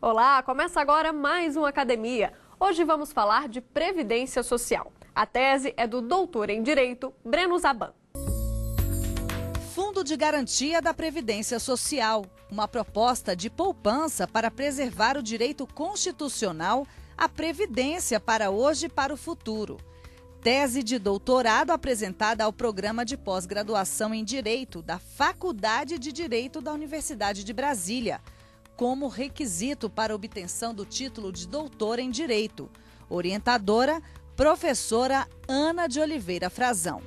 Olá, começa agora mais uma Academia. Hoje vamos falar de Previdência Social. A tese é do doutor em Direito, Breno Zaban. Fundo de Garantia da Previdência Social, uma proposta de poupança para preservar o direito constitucional à previdência para hoje e para o futuro. Tese de doutorado apresentada ao Programa de Pós-Graduação em Direito da Faculdade de Direito da Universidade de Brasília, como requisito para obtenção do título de doutor em Direito. Orientadora, professora Ana de Oliveira Frazão.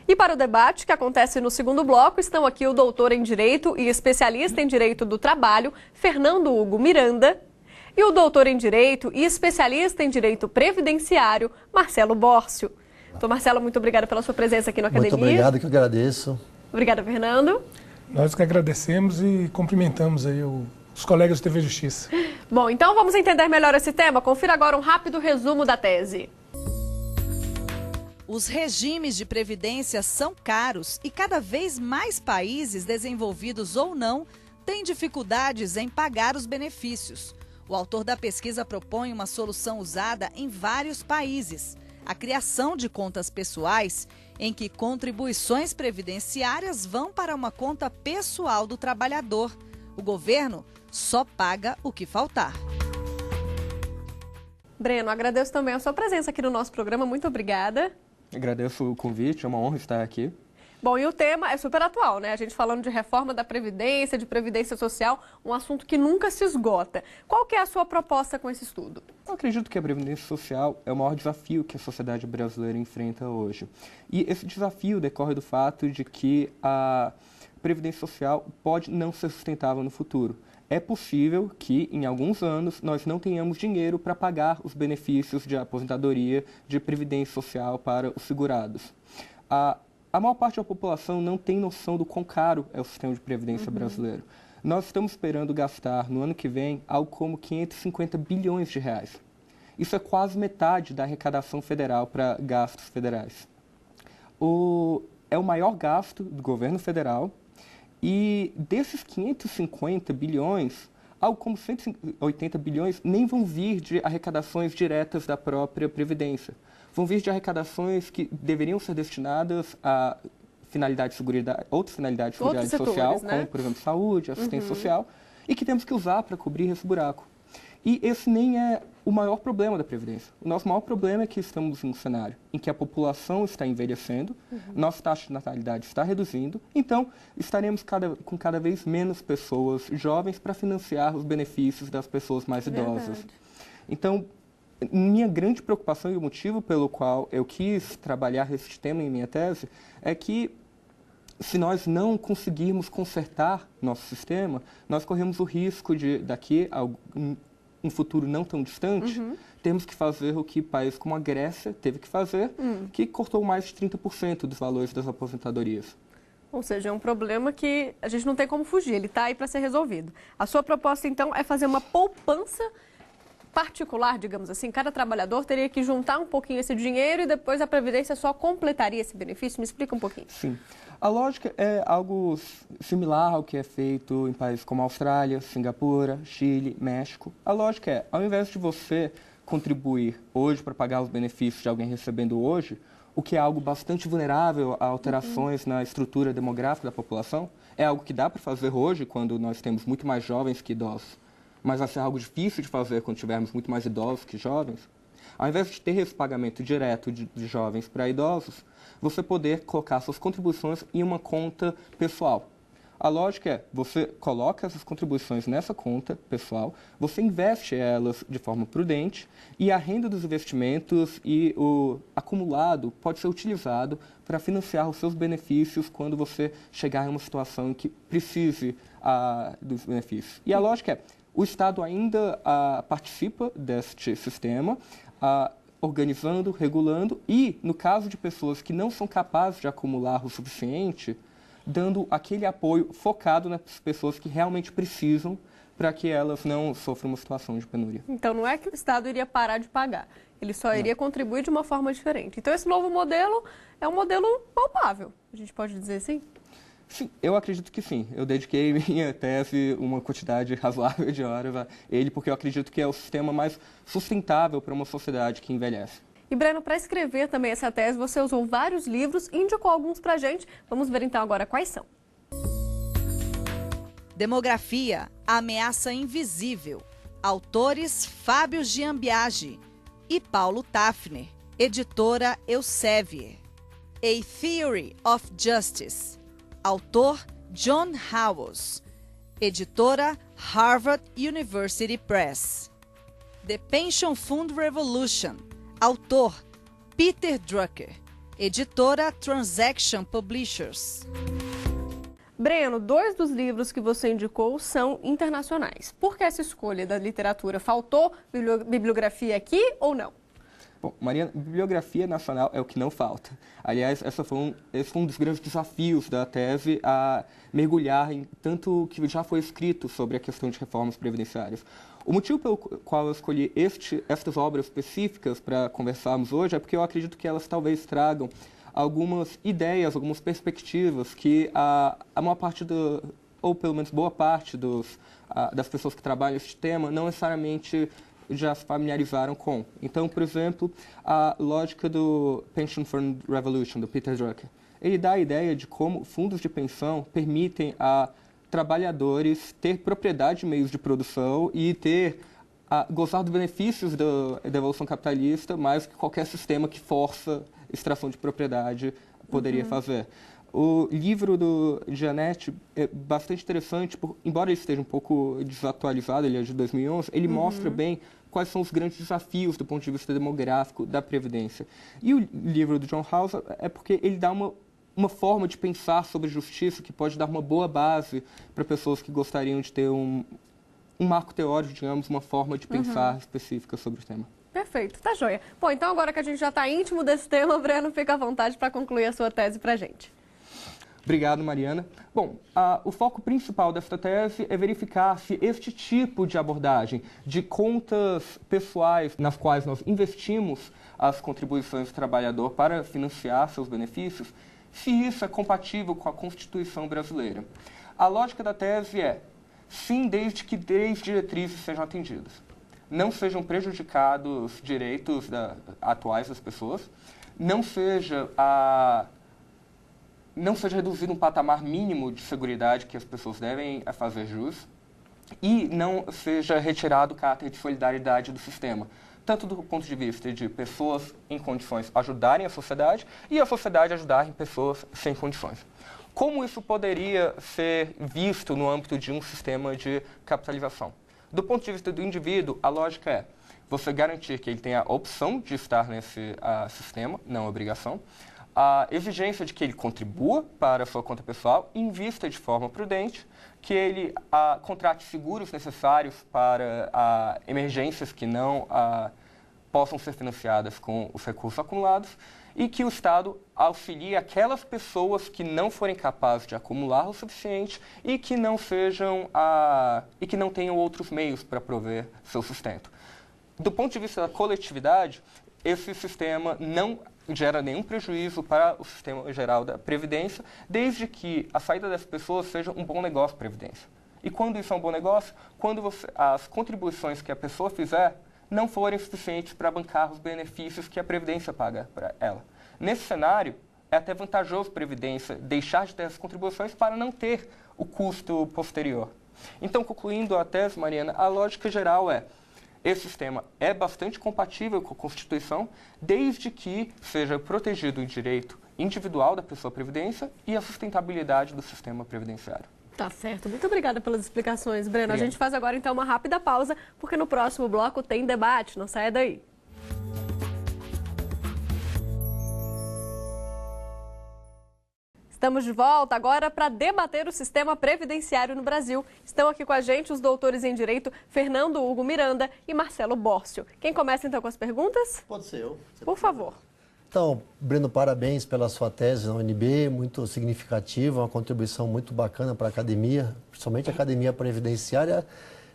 E para o debate que acontece no segundo bloco, estão aqui o doutor em Direito e especialista em Direito do Trabalho, Fernando Hugo Miranda, e o doutor em Direito e especialista em Direito Previdenciário, Marcelo Bórcio. Então, Marcelo, muito obrigada pela sua presença aqui no Academia. Muito obrigado, que eu agradeço. Obrigada, Fernando. Nós que agradecemos e cumprimentamos aí os colegas do TV Justiça. Bom, então vamos entender melhor esse tema. Confira agora um rápido resumo da tese. Os regimes de previdência são caros e cada vez mais países, desenvolvidos ou não, têm dificuldades em pagar os benefícios. O autor da pesquisa propõe uma solução usada em vários países: a criação de contas pessoais, em que contribuições previdenciárias vão para uma conta pessoal do trabalhador. O governo só paga o que faltar. Breno, agradeço também a sua presença aqui no nosso programa. Muito obrigada. Agradeço o convite, é uma honra estar aqui. Bom, e o tema é super atual, né? A gente falando de reforma da Previdência, de Previdência Social, um assunto que nunca se esgota. Qual que é a sua proposta com esse estudo? Eu acredito que a Previdência Social é o maior desafio que a sociedade brasileira enfrenta hoje. E esse desafio decorre do fato de que a Previdência Social pode não ser sustentável no futuro. É possível que, em alguns anos, nós não tenhamos dinheiro para pagar os benefícios de aposentadoria, de previdência social para os segurados. A maior parte da população não tem noção do quão caro é o sistema de previdência brasileiro. Nós estamos esperando gastar, no ano que vem, algo como 550 bilhões de reais. Isso é quase metade da arrecadação federal para gastos federais. É o maior gasto do governo federal. E desses 550 bilhões, algo como 180 bilhões nem vão vir de arrecadações diretas da própria Previdência. Vão vir de arrecadações que deveriam ser destinadas a finalidade de seguridade, outras finalidades de seguridade social, né? como, por exemplo, saúde, assistência social, e que temos que usar para cobrir esse buraco. E esse nem é o maior problema da Previdência. O nosso maior problema é que estamos em um cenário em que a população está envelhecendo, nossa taxa de natalidade está reduzindo, então estaremos com cada vez menos pessoas jovens para financiar os benefícios das pessoas mais idosas. Então, minha grande preocupação e o motivo pelo qual eu quis trabalhar esse tema em minha tese é que, se nós não conseguirmos consertar nosso sistema, nós corremos o risco de, daqui a um futuro não tão distante, temos que fazer o que países como a Grécia teve que fazer, que cortou mais de 30% dos valores das aposentadorias. Ou seja, é um problema que a gente não tem como fugir, ele está aí para ser resolvido. A sua proposta, então, é fazer uma poupança particular, digamos assim. Cada trabalhador teria que juntar um pouquinho esse dinheiro e depois a Previdência só completaria esse benefício? Me explica um pouquinho. Sim. A lógica é algo similar ao que é feito em países como Austrália, Singapura, Chile, México. A lógica é, ao invés de você contribuir hoje para pagar os benefícios de alguém recebendo hoje, o que é algo bastante vulnerável a alterações na estrutura demográfica da população, é algo que dá para fazer hoje, quando nós temos muito mais jovens que idosos, mas vai ser algo difícil de fazer quando tivermos muito mais idosos que jovens. Ao invés de ter esse pagamento direto de jovens para idosos, você poder colocar suas contribuições em uma conta pessoal. A lógica é, você coloca essas contribuições nessa conta pessoal, você investe elas de forma prudente e a renda dos investimentos e o acumulado pode ser utilizado para financiar os seus benefícios quando você chegar em uma situação em que precise dos benefícios. E a lógica é, o Estado ainda participa deste sistema, organizando, regulando e, no caso de pessoas que não são capazes de acumular o suficiente, dando aquele apoio focado nas pessoas que realmente precisam para que elas não sofram uma situação de penúria. Então, não é que o Estado iria parar de pagar, ele só iria contribuir de uma forma diferente. Então, esse novo modelo é um modelo palpável, a gente pode dizer assim? Sim, eu acredito que sim. Eu dediquei minha tese uma quantidade razoável de horas a ele, porque eu acredito que é o sistema mais sustentável para uma sociedade que envelhece. E, Breno, para escrever também essa tese, você usou vários livros e indicou alguns para a gente. Vamos ver então agora quais são. Demografia, a ameaça invisível. Autores Fábio Giambiagi e Paulo Tafner. Editora Elsevier. A Theory of Justice. Autor John Howells. Editora Harvard University Press. The Pension Fund Revolution. Autor Peter Drucker. Editora Transaction Publishers. Breno, 2 dos livros que você indicou são internacionais. Por que essa escolha da literatura? Faltou bibliografia aqui ou não? Bom, Mariana, bibliografia nacional é o que não falta. Aliás, esse foi um dos grandes desafios da tese, a mergulhar em tanto que já foi escrito sobre a questão de reformas previdenciárias. O motivo pelo qual eu escolhi estas obras específicas para conversarmos hoje é porque eu acredito que elas talvez tragam algumas ideias, algumas perspectivas que a maior parte ou pelo menos boa parte das pessoas que trabalham este tema não necessariamente já se familiarizaram com. Então, por exemplo, a lógica do Pension Fund Revolution, do Peter Drucker. Ele dá a ideia de como fundos de pensão permitem a trabalhadores ter propriedade de meios de produção e gozar dos benefícios da evolução capitalista mais que qualquer sistema que força extração de propriedade poderia fazer. O livro do Gianetti é bastante interessante, embora ele esteja um pouco desatualizado, ele é de 2011, ele mostra bem quais são os grandes desafios do ponto de vista demográfico da Previdência. E o livro do John Howells é porque ele dá uma forma de pensar sobre justiça que pode dar uma boa base para pessoas que gostariam de ter um marco teórico, digamos, uma forma de pensar específica sobre o tema. Perfeito, tá joia. Bom, então agora que a gente já está íntimo desse tema, Breno, fica à vontade para concluir a sua tese para a gente. Obrigado, Mariana. Bom, o foco principal desta tese é verificar se este tipo de abordagem de contas pessoais nas quais nós investimos as contribuições do trabalhador para financiar seus benefícios, se isso é compatível com a Constituição brasileira. A lógica da tese é, sim, desde que 3 diretrizes sejam atendidas. Não sejam prejudicados direitos atuais das pessoas, não seja reduzido um patamar mínimo de seguridade que as pessoas devem fazer jus e não seja retirado o caráter de solidariedade do sistema, tanto do ponto de vista de pessoas em condições ajudarem a sociedade e a sociedade ajudarem pessoas sem condições. Como isso poderia ser visto no âmbito de um sistema de capitalização? Do ponto de vista do indivíduo, a lógica é você garantir que ele tenha a opção de estar nesse sistema, não a obrigação, a exigência de que ele contribua para a sua conta pessoal, invista de forma prudente, que ele contrate seguros necessários para emergências que não possam ser financiadas com os recursos acumulados e que o Estado auxilie aquelas pessoas que não forem capazes de acumular o suficiente e que não tenham outros meios para prover seu sustento. Do ponto de vista da coletividade, esse sistema não gera nenhum prejuízo para o sistema geral da Previdência, desde que a saída dessas pessoas seja um bom negócio para a Previdência. E quando isso é um bom negócio? Quando as contribuições que a pessoa fizer não forem suficientes para bancar os benefícios que a Previdência paga para ela. Nesse cenário, é até vantajoso a Previdência deixar de ter essas contribuições para não ter o custo posterior. Então, concluindo a tese, Mariana, a lógica geral é: esse sistema é bastante compatível com a Constituição, desde que seja protegido o direito individual da pessoa previdência e a sustentabilidade do sistema previdenciário. Tá certo. Muito obrigada pelas explicações, Breno. A gente faz agora então uma rápida pausa, porque no próximo bloco tem debate. Não saia daí. Estamos de volta agora para debater o sistema previdenciário no Brasil. Estão aqui com a gente os doutores em Direito Fernando Hugo Miranda e Marcelo Bórcio. Quem começa então com as perguntas? Pode ser eu. Por favor. Então, Breno, parabéns pela sua tese na UNB, muito significativa, uma contribuição muito bacana para a academia, principalmente a academia previdenciária.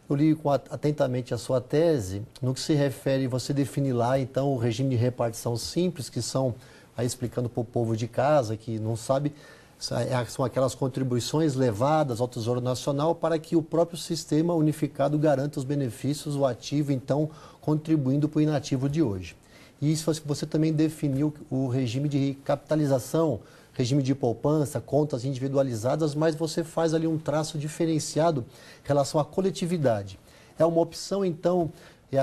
Eu li atentamente a sua tese, no que se refere, você define lá, então, o regime de repartição simples, que são, aí explicando para o povo de casa, que não sabe, São aquelas contribuições levadas ao Tesouro Nacional para que o próprio sistema unificado garanta os benefícios, o ativo, então, contribuindo para o inativo de hoje. E isso você também definiu o regime de capitalização, regime de poupança, contas individualizadas, mas você faz ali um traço diferenciado em relação à coletividade. É uma opção, então,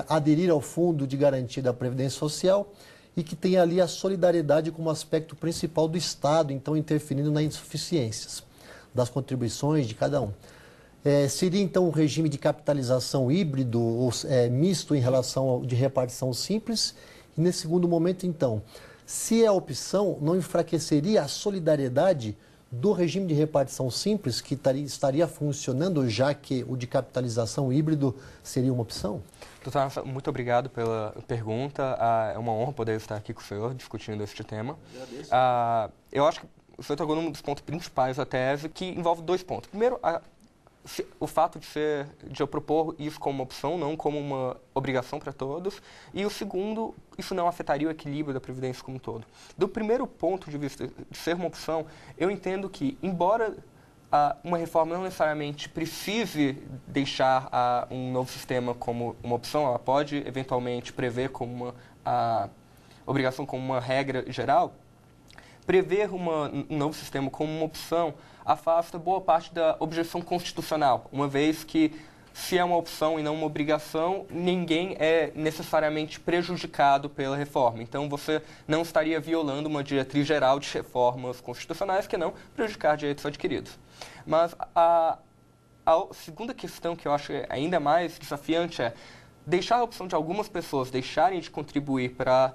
aderir ao Fundo de Garantia da Previdência Social e que tem ali a solidariedade como aspecto principal do Estado, então interferindo nas insuficiências das contribuições de cada um. Seria então um regime de capitalização híbrido ou misto em relação de repartição simples? E nesse segundo momento, então, se é a opção, não enfraqueceria a solidariedade do regime de repartição simples que estaria funcionando, já que o de capitalização híbrido seria uma opção? Doutor, muito obrigado pela pergunta. É uma honra poder estar aqui com o senhor discutindo este tema. Eu acho que o senhor tocou num dos pontos principais da tese, que envolve 2 pontos. Primeiro, o fato de eu propor isso como uma opção, não como uma obrigação para todos. E o segundo, isso não afetaria o equilíbrio da Previdência como um todo. Do primeiro ponto de vista de ser uma opção, eu entendo que, embora uma reforma não necessariamente precise deixar um novo sistema como uma opção, ela pode eventualmente prever como uma obrigação como uma regra geral. Prever um novo sistema como uma opção afasta boa parte da objeção constitucional, uma vez que, se é uma opção e não uma obrigação, ninguém é necessariamente prejudicado pela reforma. Então, você não estaria violando uma diretriz geral de reformas constitucionais que não prejudicar direitos adquiridos. Mas a segunda questão que eu acho ainda mais desafiante é deixar a opção de algumas pessoas deixarem de contribuir para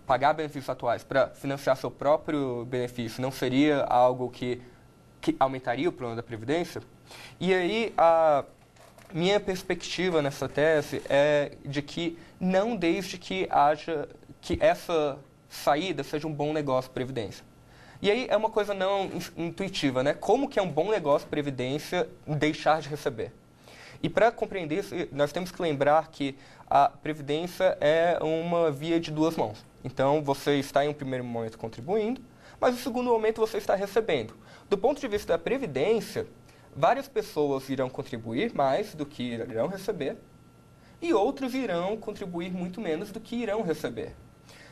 pagar benefícios atuais, para financiar seu próprio benefício, não seria algo que aumentaria o problema da Previdência? E aí, a minha perspectiva nessa tese é de que não desde que essa saída seja um bom negócio para a Previdência. E aí é uma coisa não intuitiva, né? Como que é um bom negócio para a Previdência deixar de receber? E para compreender isso, nós temos que lembrar que a Previdência é uma via de 2 mãos. Então, você está em um primeiro momento contribuindo, mas no segundo momento você está recebendo. Do ponto de vista da Previdência, várias pessoas irão contribuir mais do que irão receber e outras irão contribuir muito menos do que irão receber.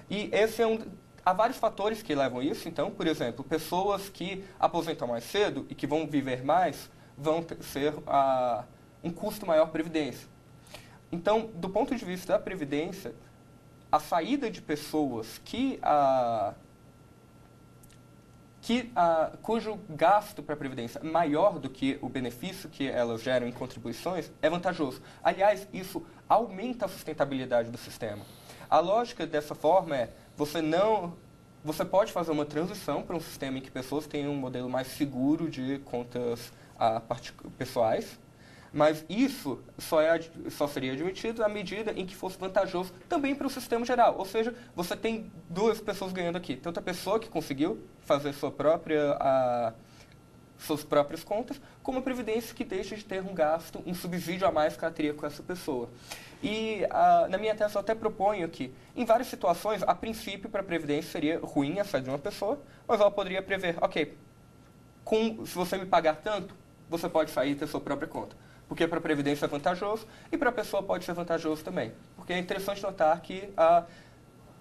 E esse há vários fatores que levam a isso. Então, por exemplo, pessoas que aposentam mais cedo e que vão viver mais vão ser um custo maior para a Previdência. Então, do ponto de vista da Previdência, a saída de pessoas cujo gasto para a Previdência é maior do que o benefício que elas geram em contribuições é vantajoso. Aliás, isso aumenta a sustentabilidade do sistema. A lógica dessa forma é, você pode fazer uma transição para um sistema em que pessoas tenham um modelo mais seguro de contas pessoais, mas isso só seria admitido à medida em que fosse vantajoso também para o sistema geral. Ou seja, você tem 2 pessoas ganhando aqui. Tanto a pessoa que conseguiu fazer suas próprias contas, como a Previdência que deixa de ter um gasto, um subsídio a mais que ela teria com essa pessoa. E na minha tese eu até proponho que, em várias situações, a princípio para a Previdência seria ruim a saída de uma pessoa, mas ela poderia prever, ok, se você me pagar tanto, você pode sair e ter sua própria conta. Porque para a Previdência é vantajoso e para a pessoa pode ser vantajoso também. Porque é interessante notar que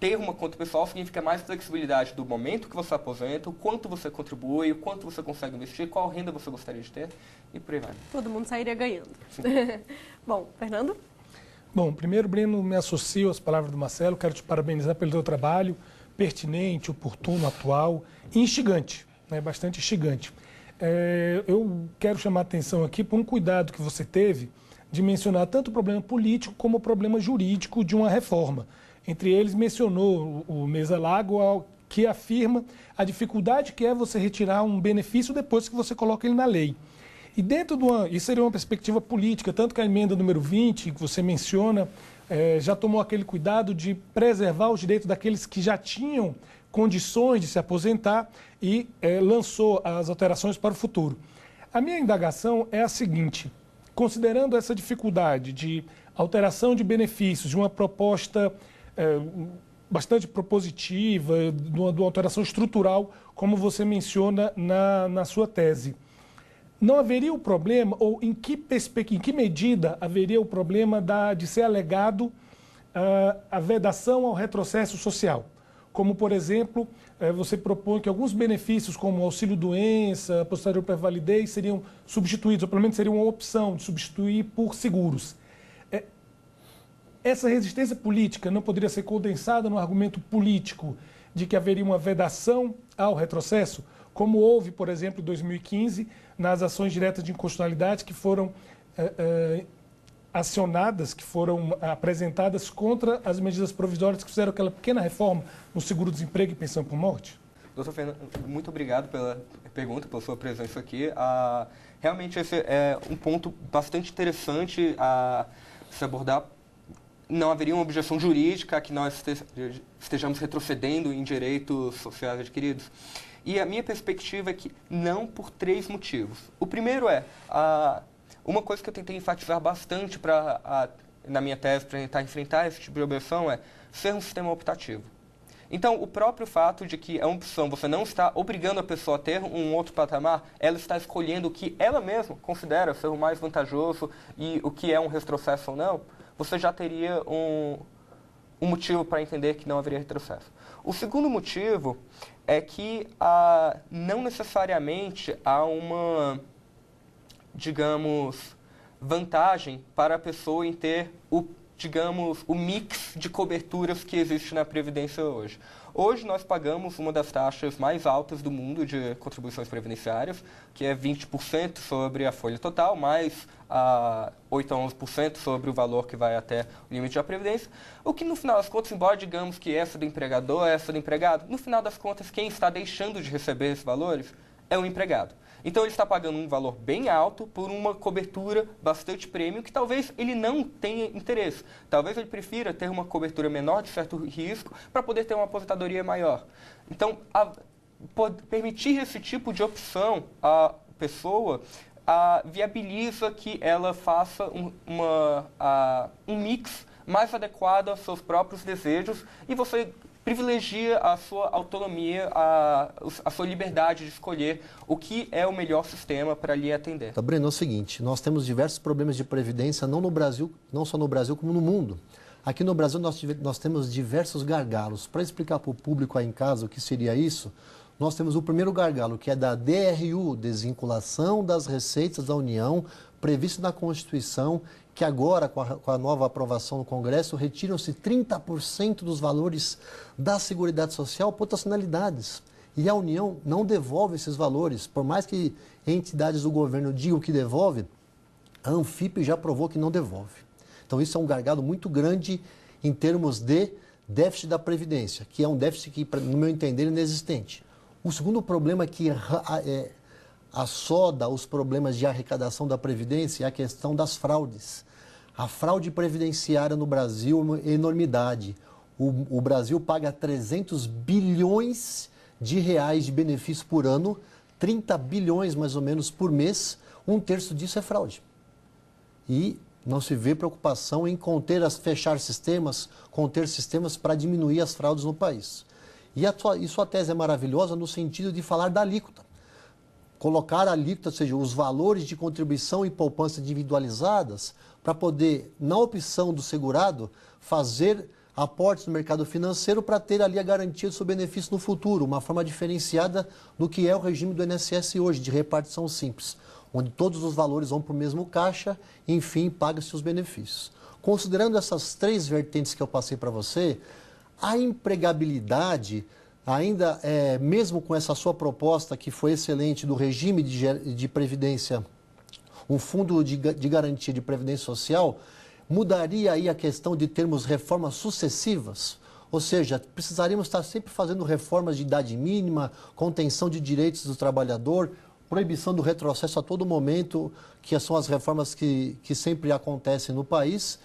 ter uma conta pessoal significa mais flexibilidade do momento que você aposenta, o quanto você contribui, o quanto você consegue investir, qual renda você gostaria de ter e por aí vai. Todo mundo sairia ganhando. Bom, Fernando? Bom, primeiro, Breno, me associo às palavras do Marcelo, quero te parabenizar pelo teu trabalho pertinente, oportuno, atual e instigante, né? Bastante instigante. Eu quero chamar a atenção aqui por um cuidado que você teve de mencionar tanto o problema político como o problema jurídico de uma reforma. Entre eles, mencionou o Mesa Lago, que afirma a dificuldade que é você retirar um benefício depois que você coloca ele na lei. E dentro isso seria uma perspectiva política, tanto que a emenda número 20, que você menciona, já tomou aquele cuidado de preservar os direitos daqueles que já tinham condições de se aposentar e lançou as alterações para o futuro. A minha indagação é a seguinte: considerando essa dificuldade de alteração de benefícios, de uma proposta bastante propositiva, de uma alteração estrutural, como você menciona na sua tese. Não haveria o problema, ou em que medida haveria o problema de ser alegado a vedação ao retrocesso social? Como, por exemplo, você propõe que alguns benefícios, como auxílio-doença, posterior pré-validez, seriam substituídos, ou pelo menos seria uma opção de substituir por seguros. Essa resistência política não poderia ser condensada no argumento político de que haveria uma vedação ao retrocesso, como houve, por exemplo, em 2015, nas ações diretas de inconstitucionalidade que foram acionadas, que foram apresentadas contra as medidas provisórias que fizeram aquela pequena reforma no seguro-desemprego e pensão por morte? Doutor Fernando, muito obrigado pela pergunta, pela sua presença aqui. Realmente esse é um ponto bastante interessante a se abordar. Não haveria uma objeção jurídica a que nós estejamos retrocedendo em direitos sociais adquiridos. E a minha perspectiva é que não, por 3 motivos. O primeiro é, uma coisa que eu tentei enfatizar bastante na minha tese para tentar enfrentar esse tipo de objeção é ser um sistema optativo. Então, o próprio fato de que é uma opção, você não está obrigando a pessoa a ter um outro patamar, ela está escolhendo o que ela mesma considera ser o mais vantajoso e o que é um retrocesso ou não, você já teria um motivo para entender que não haveria retrocesso. O segundo motivo é que não necessariamente há uma, digamos, vantagem para a pessoa em ter o mix de coberturas que existe na Previdência hoje. Hoje nós pagamos uma das taxas mais altas do mundo de contribuições previdenciárias, que é 20% sobre a folha total, mais 8 a 11% sobre o valor que vai até o limite da Previdência, o que no final das contas, embora digamos que essa do empregador, essa do empregado, no final das contas quem está deixando de receber esses valores é o empregado. Então ele está pagando um valor bem alto por uma cobertura bastante premium que talvez ele não tenha interesse. Talvez ele prefira ter uma cobertura menor de certo risco para poder ter uma aposentadoria maior. Então, permitir esse tipo de opção à pessoa viabiliza que ela faça um mix mais adequado aos seus próprios desejos e você privilegia a sua autonomia, a sua liberdade de escolher o que é o melhor sistema para lhe atender. Tá, Breno, é o seguinte, nós temos diversos problemas de previdência, não no Brasil, não só no Brasil, como no mundo. Aqui no Brasil nós temos diversos gargalos. Para explicar para o público aí em casa o que seria isso, nós temos o primeiro gargalo, que é da DRU, Desvinculação das Receitas da União, previsto na Constituição, que agora, com a nova aprovação no Congresso, retiram-se 30% dos valores da Seguridade Social por nacionalidades. E a União não devolve esses valores. Por mais que entidades do governo digam que devolve, a Anfip já provou que não devolve. Então isso é um gargalo muito grande em termos de déficit da Previdência, que é um déficit que, no meu entender, é inexistente. O segundo problema que assoda os problemas de arrecadação da Previdência é a questão das fraudes. A fraude previdenciária no Brasil é uma enormidade. O Brasil paga 300 bilhões de reais de benefício por ano, 30 bilhões mais ou menos por mês, 1/3 disso é fraude. E não se vê preocupação em fechar sistemas, conter sistemas para diminuir as fraudes no país. E sua tese é maravilhosa no sentido de falar da alíquota. Colocar a alíquota, ou seja, os valores de contribuição e poupança individualizadas, para poder, na opção do segurado, fazer aportes no mercado financeiro para ter ali a garantia do seu benefício no futuro, uma forma diferenciada do que é o regime do INSS hoje, de repartição simples, onde todos os valores vão para o mesmo caixa e, enfim, paga-se os benefícios. Considerando essas 3 vertentes que eu passei para você, a empregabilidade, ainda mesmo com essa sua proposta que foi excelente do regime de previdência, um fundo de garantia de previdência social, mudaria aí a questão de termos reformas sucessivas? Ou seja, precisaríamos estar sempre fazendo reformas de idade mínima, contenção de direitos do trabalhador, proibição do retrocesso a todo momento, que são as reformas que sempre acontecem no país.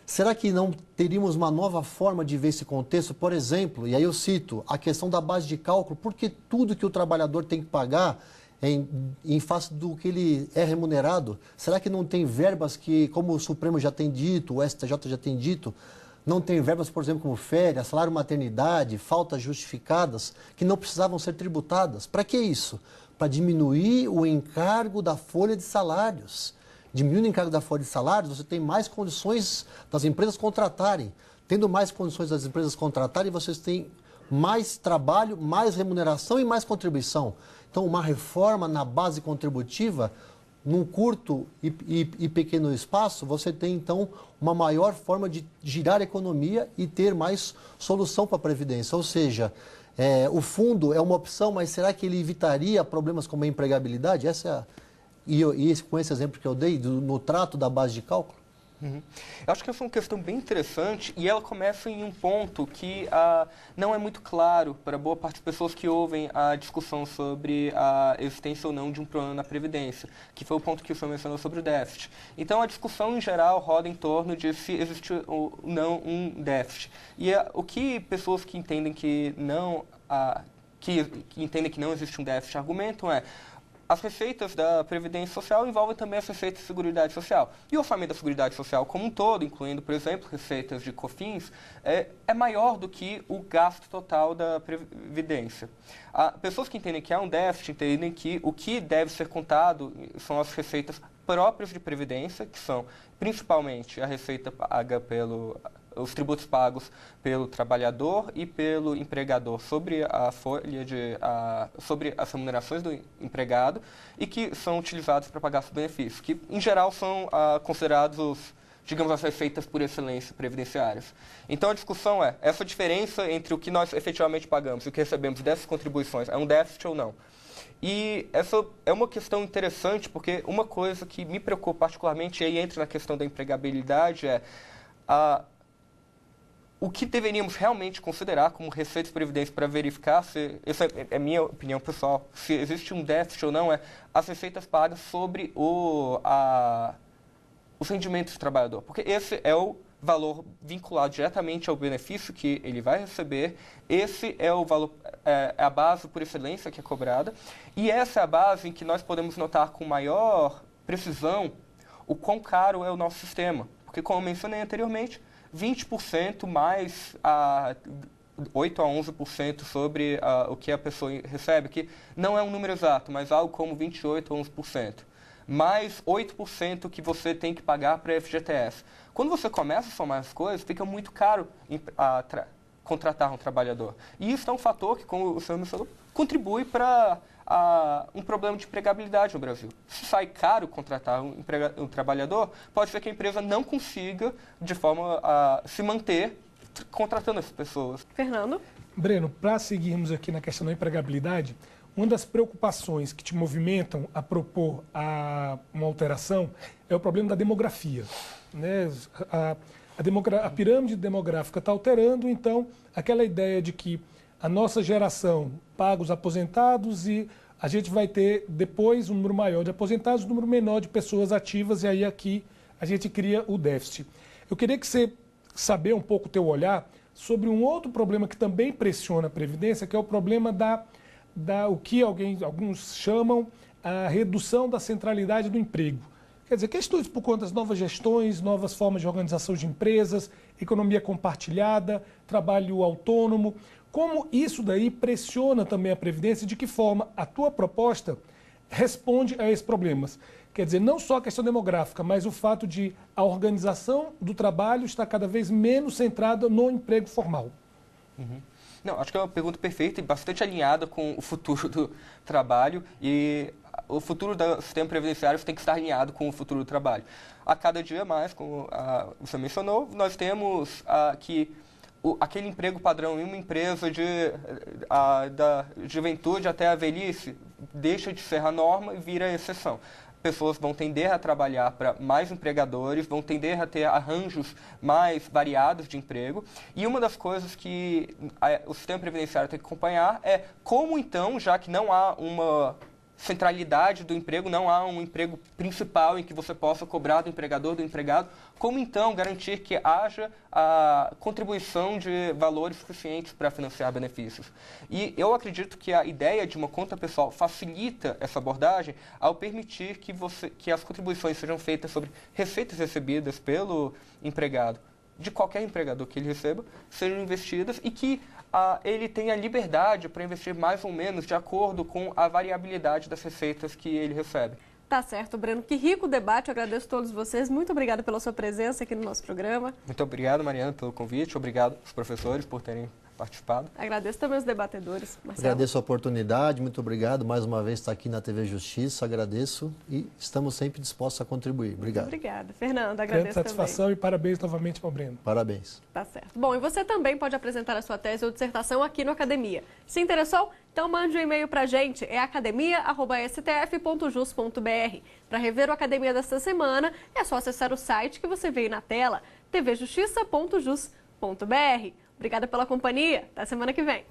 Será que não teríamos uma nova forma de ver esse contexto? Por exemplo, e aí eu cito, a questão da base de cálculo, porque tudo que o trabalhador tem que pagar em face do que ele é remunerado, será que não tem verbas que, como o Supremo já tem dito, o STJ já tem dito, não tem verbas, por exemplo, como férias, salário maternidade, faltas justificadas, que não precisavam ser tributadas. Para que isso? Para diminuir o encargo da folha de salários. Diminuindo o encargo da folha de salários, você tem mais condições das empresas contratarem. Tendo mais condições das empresas contratarem, vocês têm mais trabalho, mais remuneração e mais contribuição. Então, uma reforma na base contributiva, num curto e pequeno espaço, você tem, então, uma maior forma de girar a economia e ter mais solução para a Previdência. Ou seja, o fundo é uma opção, mas será que ele evitaria problemas como a empregabilidade? Com esse exemplo que eu dei, no trato da base de cálculo? Eu acho que essa é uma questão bem interessante e ela começa em um ponto que não é muito claro para boa parte das pessoas que ouvem a discussão sobre a existência ou não de um problema na Previdência, que foi o ponto que o senhor mencionou sobre o déficit. Então, a discussão em geral roda em torno de se existe ou não um déficit. E o que pessoas que entendem que não, que entendem que não existe um déficit argumentam as receitas da Previdência Social envolvem também as receitas de Seguridade Social. E o orçamento da Seguridade Social como um todo, incluindo, por exemplo, receitas de COFINS, é maior do que o gasto total da Previdência. Pessoas que entendem que há um déficit entendem que o que deve ser contado são as receitas próprias de Previdência, que são principalmente a receita paga os tributos pagos pelo trabalhador e pelo empregador sobre a folha sobre as remunerações do empregado e que são utilizados para pagar os benefícios, que em geral são considerados, digamos, as receitas por excelência previdenciárias. Então a discussão essa diferença entre o que nós efetivamente pagamos e o que recebemos dessas contribuições é um déficit ou não? E essa é uma questão interessante porque uma coisa que me preocupa particularmente, e aí entra na questão da empregabilidade, o que deveríamos realmente considerar como receita de previdência para verificar se, essa é minha opinião pessoal, se existe um déficit ou não, as receitas pagas sobre os rendimentos do trabalhador. Porque esse é o valor vinculado diretamente ao benefício que ele vai receber, esse é o valor, é a base por excelência que é cobrada, e essa é a base em que nós podemos notar com maior precisão o quão caro é o nosso sistema. Porque, como eu mencionei anteriormente, 20% mais 8 a 11% sobre o que a pessoa recebe, que não é um número exato, mas algo como 28 a 11%. Mais 8% que você tem que pagar para a FGTS. Quando você começa a somar as coisas, fica muito caro contratar um trabalhador. E isso é um fator que, como o senhor mencionou, contribui para um problema de empregabilidade no Brasil. Se sai caro contratar um trabalhador, pode ser que a empresa não consiga, de forma a se manter, contratando essas pessoas. Fernando? Breno, para seguirmos aqui na questão da empregabilidade, uma das preocupações que te movimentam a propor uma alteração é o problema da demografia, né? A pirâmide demográfica está alterando, então aquela ideia de que a nossa geração paga os aposentados e a gente vai ter depois um número maior de aposentados, um número menor de pessoas ativas, e aí aqui a gente cria o déficit. Eu queria que você saber um pouco o teu olhar sobre um outro problema que também pressiona a Previdência, que é o problema o que alguns chamam a redução da centralidade do emprego. Quer dizer, questões por conta das novas gestões, novas formas de organização de empresas, economia compartilhada, trabalho autônomo. Como isso daí pressiona também a Previdência e de que forma a tua proposta responde a esses problemas? Quer dizer, não só a questão demográfica, mas o fato de a organização do trabalho estar cada vez menos centrada no emprego formal. Uhum. Não, acho que é uma pergunta perfeita e bastante alinhada com o futuro do trabalho, e o futuro do sistema previdenciário tem que estar alinhado com o futuro do trabalho. A cada dia mais, como você mencionou, nós temos aquele emprego padrão em uma empresa da juventude até a velhice deixa de ser a norma e vira a exceção. Pessoas vão tender a trabalhar para mais empregadores, vão tender a ter arranjos mais variados de emprego. E uma das coisas que o sistema previdenciário tem que acompanhar é como, então, já que não há uma centralidade do emprego, não há um emprego principal em que você possa cobrar do empregador, do empregado, como então garantir que haja a contribuição de valores suficientes para financiar benefícios. E eu acredito que a ideia de uma conta pessoal facilita essa abordagem ao permitir que as contribuições sejam feitas sobre receitas recebidas pelo empregado de qualquer empregador que ele receba sejam investidas e que ele tenha liberdade para investir mais ou menos de acordo com a variabilidade das receitas que ele recebe. Tá certo, Breno. Que rico debate. Eu agradeço a todos vocês. Muito obrigada pela sua presença aqui no nosso programa. Muito obrigado, Mariana, pelo convite. Obrigado aos professores por terem participado. Agradeço também os debatedores. Marcelo. Agradeço a oportunidade, muito obrigado. Mais uma vez estar aqui na TV Justiça, agradeço e estamos sempre dispostos a contribuir. Obrigado. Obrigada. Fernanda, Grande agradeço satisfação também. e parabéns novamente ao Breno. Parabéns. Tá certo. Bom, e você também pode apresentar a sua tese ou dissertação aqui no Academia. Se interessou? Então mande um e-mail pra gente, é academia@stf.jus.br. Para rever o Academia desta semana, é só acessar o site que você vê aí na tela, tvjustiça.jus.br. Obrigada pela companhia. Até semana que vem.